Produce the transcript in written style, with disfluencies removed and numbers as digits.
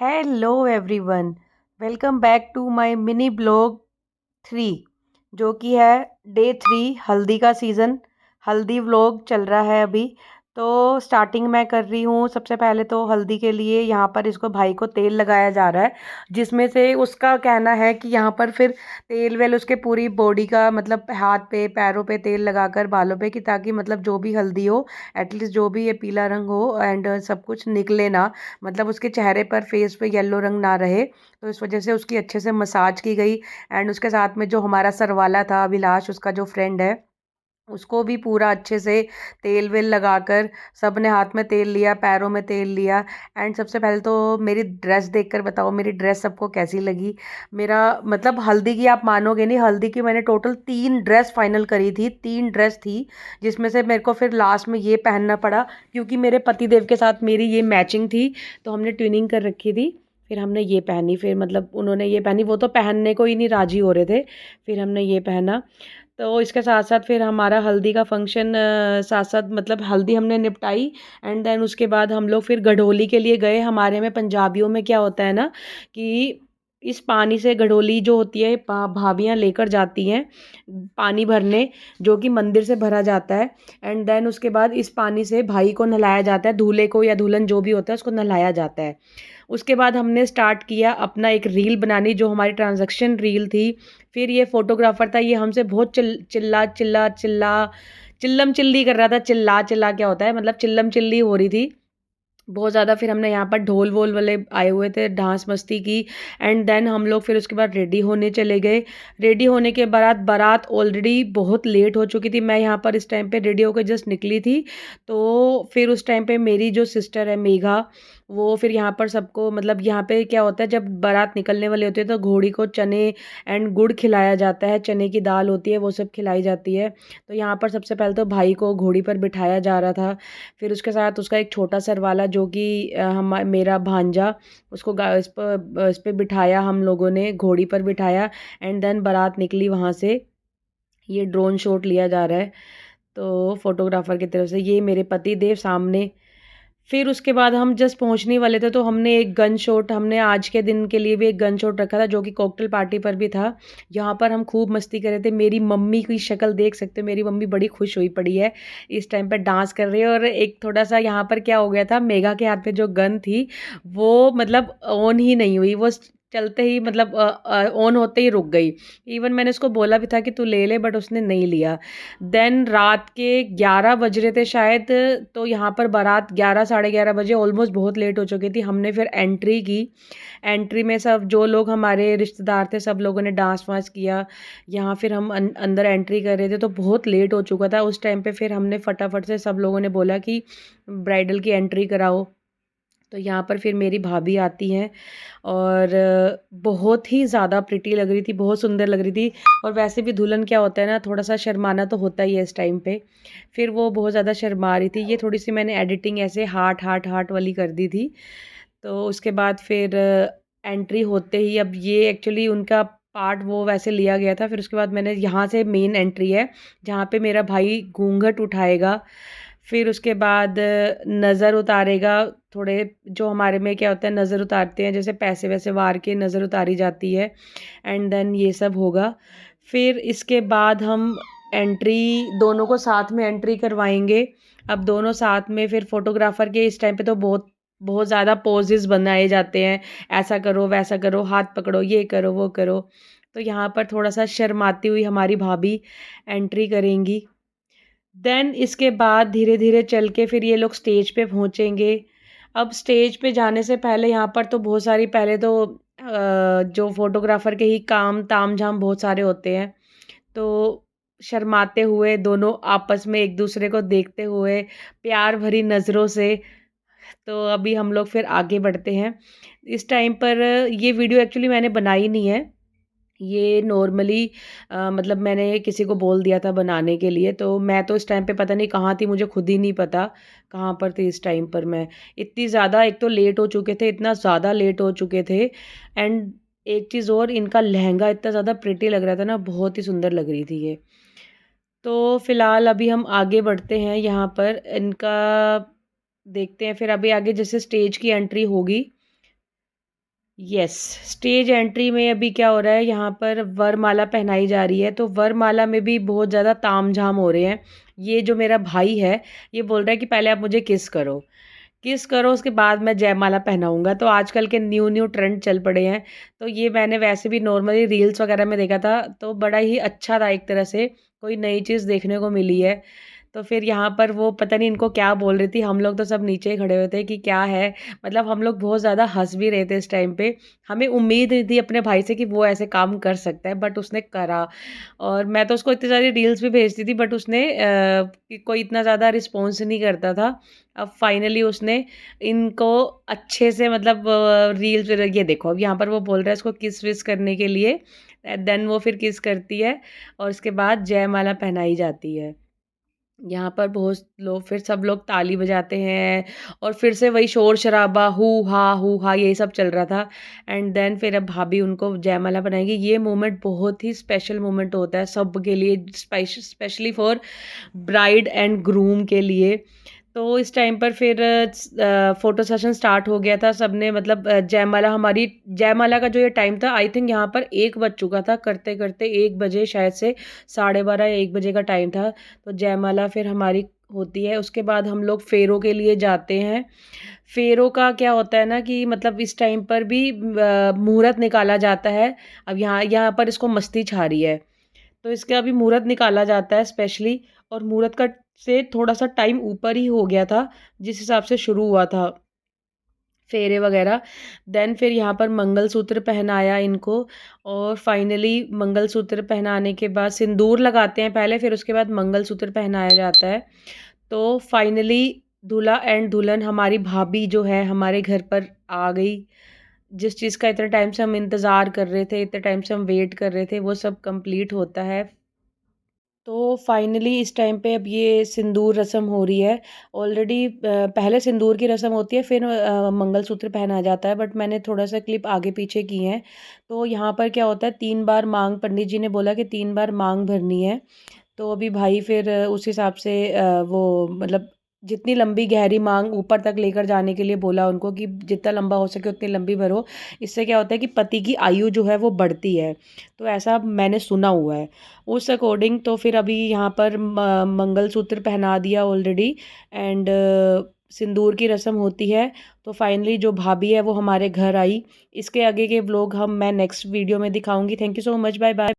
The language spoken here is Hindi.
Hello everyone, welcome back to my mini blog 3 जो कि है डे 3 हल्दी का सीज़न। हल्दी व्लॉग चल रहा है अभी। तो स्टार्टिंग मैं कर रही हूँ। सबसे पहले तो हल्दी के लिए यहाँ पर इसको भाई को तेल लगाया जा रहा है, जिसमें से उसका कहना है कि यहाँ पर फिर तेल वेल उसके पूरी बॉडी का मतलब हाथ पे पैरों पे तेल लगाकर बालों पे, कि ताकि मतलब जो भी हल्दी हो एटलीस्ट जो भी ये पीला रंग हो एंड सब कुछ निकले ना, मतलब उसके चेहरे पर फेस पे येलो रंग ना रहे। तो इस वजह से उसकी अच्छे से मसाज की गई। एंड उसके साथ में जो हमारा सरवाला था अभिलाष, उसका जो फ्रेंड है, उसको भी पूरा अच्छे से तेल वेल लगाकर सब ने हाथ में तेल लिया, पैरों में तेल लिया। एंड सबसे पहले तो मेरी ड्रेस देखकर बताओ मेरी ड्रेस सबको कैसी लगी। मेरा मतलब हल्दी की आप मानोगे नहीं, हल्दी की मैंने टोटल 3 ड्रेस फाइनल करी थी। 3 ड्रेस थी जिसमें से मेरे को फिर लास्ट में ये पहनना पड़ा, क्योंकि मेरे पति देव के साथ मेरी ये मैचिंग थी। तो हमने ट्विनिंग कर रखी थी। फिर हमने ये पहनी, फिर मतलब उन्होंने ये पहनी, वो तो पहनने को ही नहीं राजी हो रहे थे। फिर हमने ये पहना। तो इसके साथ साथ फिर हमारा हल्दी का फंक्शन साथ साथ मतलब हल्दी हमने निपटाई। एंड देन उसके बाद हम लोग फिर गढ़ोली के लिए गए। हमारे में पंजाबियों में क्या होता है ना, कि इस पानी से गढ़ोली जो होती है भाभियाँ लेकर जाती हैं पानी भरने, जो कि मंदिर से भरा जाता है। एंड देन उसके बाद इस पानी से भाई को नहलाया जाता है, दूल्हे को या दुल्हन जो भी होता है उसको नहलाया जाता है। उसके बाद हमने स्टार्ट किया अपना एक रील बनानी, जो हमारी ट्रांजैक्शन रील थी। फिर ये फोटोग्राफर था, ये हमसे बहुत चिल्ला चिल्ला चिल्ला चिल्लम चिल्ली कर रहा था। चिल्ला चिल्ला क्या होता है, मतलब चिल्लम चिल्ली हो रही थी बहुत ज़्यादा। फिर हमने यहाँ पर ढोल वोल वाले आए हुए थे, डांस मस्ती की। एंड देन हम लोग फिर उसके बाद रेडी होने चले गए। रेडी होने के बाद बारात ऑलरेडी बहुत लेट हो चुकी थी। मैं यहाँ पर इस टाइम पे रेडी होकर जस्ट निकली थी। तो फिर उस टाइम पे मेरी जो सिस्टर है मेघा, वो फिर यहाँ पर सबको मतलब यहाँ पे क्या होता है, जब बारात निकलने वाले होते हैं तो घोड़ी को चने एंड गुड़ खिलाया जाता है, चने की दाल होती है वो सब खिलाई जाती है। तो यहाँ पर सबसे पहले तो भाई को घोड़ी पर बिठाया जा रहा था। फिर उसके साथ उसका एक छोटा सरवाला जो कि हम मेरा भांजा, उसको इस पे बिठाया, हम लोगों ने घोड़ी पर बिठाया। एंड देन बारात निकली वहाँ से। ये ड्रोन शॉट लिया जा रहा है तो फोटोग्राफर की तरफ से, ये मेरे पति देव सामने। फिर उसके बाद हम जस्ट पहुंचने वाले थे तो हमने एक गन शॉट, हमने आज के दिन के लिए भी एक गन शॉट रखा था, जो कि कॉकटेल पार्टी पर भी था। यहाँ पर हम खूब मस्ती कर रहे थे। मेरी मम्मी की शक्ल देख सकते हो, मेरी मम्मी बड़ी खुश हुई पड़ी है, इस टाइम पर डांस कर रही है। और एक थोड़ा सा यहाँ पर क्या हो गया था, मेघा के हाथ में जो गन थी वो मतलब ऑन ही नहीं हुई, वो चलते ही मतलब ऑन होते ही रुक गई। इवन मैंने उसको बोला भी था कि तू ले ले, बट उसने नहीं लिया। देन रात के 11 बज रहे थे शायद। तो यहाँ पर बारात 11 साढ़े 11 बजे, ऑलमोस्ट बहुत लेट हो चुकी थी। हमने फिर एंट्री की। एंट्री में सब जो लोग हमारे रिश्तेदार थे सब लोगों ने डांस वांस किया। यहाँ फिर हम अंदर एंट्री कर रहे थे तो बहुत लेट हो चुका था उस टाइम पे। फिर हमने फटाफट से सब लोगों ने बोला कि ब्राइडल की एंट्री कराओ। तो यहाँ पर फिर मेरी भाभी आती हैं और बहुत ही ज़्यादा प्रिटी लग रही थी, बहुत सुंदर लग रही थी। और वैसे भी दुल्हन क्या होता है ना, थोड़ा सा शर्माना तो होता ही है इस टाइम पे। फिर वो बहुत ज़्यादा शर्मा रही थी। ये थोड़ी सी मैंने एडिटिंग ऐसे हार्ट हार्ट हार्ट वाली कर दी थी। तो उसके बाद फिर एंट्री होते ही, अब ये एक्चुअली उनका पार्ट वो वैसे लिया गया था। फिर उसके बाद मैंने यहाँ से मेन एंट्री है जहाँ पे मेरा भाई घूंघट उठाएगा। फिर उसके बाद नज़र उतारेगा। थोड़े जो हमारे में क्या होता है, नज़र उतारते हैं, जैसे पैसे वैसे वार के नज़र उतारी जाती है। एंड देन ये सब होगा। फिर इसके बाद हम एंट्री दोनों को साथ में एंट्री करवाएंगे। अब दोनों साथ में फिर फोटोग्राफर के इस टाइम पे तो बहुत बहुत ज़्यादा पोजेस बनाए जाते हैं, ऐसा करो वैसा करो, हाथ पकड़ो, ये करो वो करो। तो यहाँ पर थोड़ा सा शर्माती हुई हमारी भाभी एंट्री करेंगी। देन इसके बाद धीरे धीरे चल के फिर ये लोग स्टेज पे पहुँचेंगे। अब स्टेज पे जाने से पहले यहाँ पर तो बहुत सारी पहले तो जो फोटोग्राफर के ही काम ताम झाम बहुत सारे होते हैं। तो शर्माते हुए दोनों आपस में एक दूसरे को देखते हुए प्यार भरी नज़रों से, तो अभी हम लोग फिर आगे बढ़ते हैं। इस टाइम पर ये वीडियो एक्चुअली मैंने बनाई नहीं है, ये नॉर्मली मतलब मैंने किसी को बोल दिया था बनाने के लिए। तो मैं तो इस टाइम पे पता नहीं कहाँ थी, मुझे खुद ही नहीं पता कहाँ पर थी इस टाइम पर मैं। इतनी ज़्यादा एक तो लेट हो चुके थे, इतना ज़्यादा लेट हो चुके थे। एंड एक चीज़ और, इनका लहंगा इतना ज़्यादा प्रिटी लग रहा था ना, बहुत ही सुंदर लग रही थी ये। तो फिलहाल अभी हम आगे बढ़ते हैं, यहाँ पर इनका देखते हैं। फिर अभी आगे जैसे स्टेज की एंट्री होगी यस, स्टेज एंट्री में अभी क्या हो रहा है, यहाँ पर वरमाला पहनाई जा रही है। तो वरमाला में भी बहुत ज़्यादा तामझाम हो रहे हैं। ये जो मेरा भाई है, ये बोल रहा है कि पहले आप मुझे किस करो उसके बाद मैं जयमाला पहनाऊँगा। तो आजकल के न्यू न्यू ट्रेंड चल पड़े हैं। तो ये मैंने वैसे भी नॉर्मली रील्स वगैरह में देखा था, तो बड़ा ही अच्छा था, एक तरह से कोई नई चीज़ देखने को मिली है। तो फिर यहाँ पर वो पता नहीं इनको क्या बोल रही थी, हम लोग तो सब नीचे ही खड़े हुए थे कि क्या है। मतलब हम लोग बहुत ज़्यादा हँस भी रहे थे इस टाइम पे। हमें उम्मीद नहीं थी अपने भाई से कि वो ऐसे काम कर सकता है, बट उसने करा। और मैं तो उसको इतनी सारी रील्स भी भेजती थी, बट उसने कोई इतना ज़्यादा रिस्पॉन्स नहीं करता था। अब फाइनली उसने इनको अच्छे से, मतलब रील्स, ये देखो अब यहाँ पर वो बोल रहा है इसको किस विस करने के लिए। देन वो फिर किस करती है और उसके बाद जयमाला पहनाई जाती है। यहाँ पर बहुत लोग, फिर सब लोग ताली बजाते हैं और फिर से वही शोर-शराबा, हू हा यही सब चल रहा था। एंड देन फिर अब भाभी उनको जयमाला बनाएगी। ये मोमेंट बहुत ही स्पेशल मोमेंट होता है सबके लिए, specially for bride and groom के लिए। तो इस टाइम पर फिर फ़ोटो सेशन स्टार्ट हो गया था। सबने, मतलब जयमाला का जो ये टाइम था, आई थिंक यहाँ पर 1 बज चुका था, करते-करते 1 बजे शायद से, 12:30 या 1 बजे का टाइम था। तो जयमाला फिर हमारी होती है, उसके बाद हम लोग फेरों के लिए जाते हैं। फेरों का क्या होता है ना कि मतलब इस टाइम पर भी मुहूर्त निकाला जाता है। अब यहाँ यहाँ पर इसको मस्ती छा रही है, तो इसका अभी मुहूर्त निकाला जाता है स्पेशली। और मुहूर्त का से थोड़ा-सा टाइम ऊपर ही हो गया था, जिस हिसाब से शुरू हुआ था फेरे वगैरह। देन फिर यहाँ पर मंगलसूत्र पहनाया इनको, और फाइनली मंगलसूत्र पहनाने के बाद सिंदूर लगाते हैं पहले, फिर उसके बाद मंगलसूत्र पहनाया जाता है। तो फाइनली दूल्हा एंड दुल्हन, हमारी भाभी जो है हमारे घर पर आ गई। जिस चीज़ का इतने टाइम से हम इंतज़ार कर रहे थे, इतने टाइम से हम वेट कर रहे थे, वो सब कंप्लीट होता है। तो फाइनली इस टाइम पे अब ये सिंदूर रस्म हो रही है। ऑलरेडी पहले सिंदूर की रस्म होती है, फिर मंगलसूत्र पहना जाता है, बट मैंने थोड़ा-सा क्लिप आगे-पीछे की हैं। तो यहाँ पर क्या होता है, 3 बार माँग, पंडित जी ने बोला कि 3 बार माँग भरनी है। तो अभी भाई फिर उस हिसाब से वो, मतलब जितनी लंबी गहरी मांग ऊपर तक लेकर जाने के लिए बोला उनको कि जितना लंबा हो सके उतनी लंबी भरो। इससे क्या होता है कि पति की आयु जो है वो बढ़ती है। तो ऐसा मैंने सुना हुआ है। उस अकॉर्डिंग तो फिर अभी यहाँ पर मंगलसूत्र पहना दिया ऑलरेडी। एंड सिंदूर की रस्म होती है। तो फाइनली जो भाभी है वो हमारे घर आई। इसके आगे के व्लॉग मैं नेक्स्ट वीडियो में दिखाऊंगी। Thank you so much, bye bye.